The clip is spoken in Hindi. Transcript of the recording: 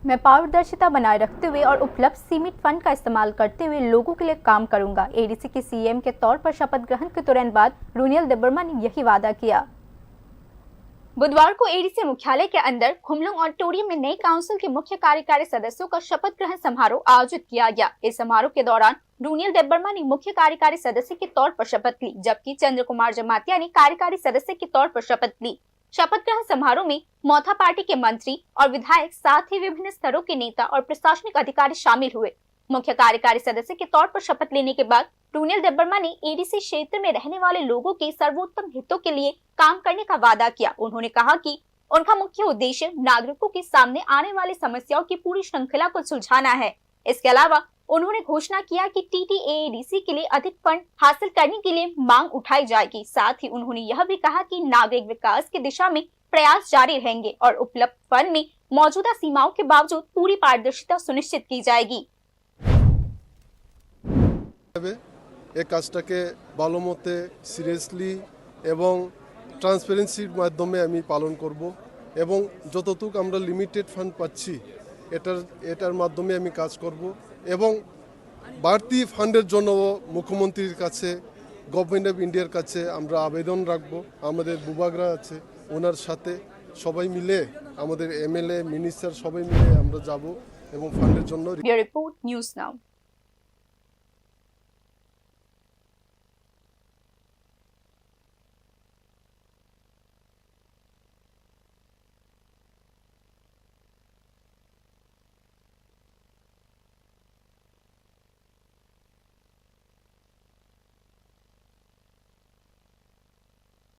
मैं पारदर्शिता बनाए रखते हुए और उपलब्ध सीमित फंड का इस्तेमाल करते हुए लोगों के लिए काम करूंगा। एडीसी के सीएम के तौर पर शपथ ग्रहण के तुरंत बाद रुनियल देबबर्मा ने यही वादा किया। बुधवार को एडीसी मुख्यालय के अंदर खुमलुंग ऑडिटोरियम में नई काउंसिल के मुख्य कार्यकारी सदस्यों का शपथ ग्रहण समारोह आयोजित किया गया। इस समारोह के दौरान रुनियल देबबर्मा ने मुख्य कार्यकारी सदस्य के तौर पर शपथ ली, जबकि चंद्र कुमार जमातिया ने कार्यकारी सदस्य के तौर पर शपथ ली। शपथ ग्रहण समारोह में मौथा पार्टी के मंत्री और विधायक, साथ ही विभिन्न स्तरों के नेता और प्रशासनिक अधिकारी शामिल हुए। मुख्य कार्यकारी सदस्य के तौर पर शपथ लेने के बाद रुनियल देबबर्मा ने एडीसी क्षेत्र में रहने वाले लोगों के सर्वोत्तम हितों के लिए काम करने का वादा किया। उन्होंने कहा कि उनका मुख्य उद्देश्य नागरिकों के सामने आने वाली समस्याओं की पूरी श्रृंखला को सुलझाना है। इसके अलावा उन्होंने घोषणा किया कि टीटीएडीसी के लिए अधिक फंड हासिल करने के लिए मांग उठाई जाएगी। साथ ही उन्होंने यह भी कहा कि नागरिक विकास की दिशा में प्रयास जारी रहेंगे और उपलब्ध फंड में मौजूदा सीमाओं के बावजूद पूरी पारदर्शिता सुनिश्चित की जाएगी। এই কাজটাকে ভালো মতে সিরিয়াসলি এবং ট্রান্সপারেন্সির মাধ্যমে আমি পালন করব এবং যতটুকু আমরা লিমিটেড ফান্ড পাচ্ছি এটার মাধ্যমে আমি কাজ করব এবং বাড়তি ফান্ডের জন্য মুখ্যমন্ত্রীর কাছে, গভর্নমেন্ট অফ ইন্ডিয়ার কাছে আমরা আবেদন রাখব। আমাদের বুবাগরা আছে, ওনার সাথে সবাই মিলে, আমাদের এমএলএ, মিনিস্টার সবাই মিলে আমরা যাব এবং ফান্ডের জন্য। Report news now.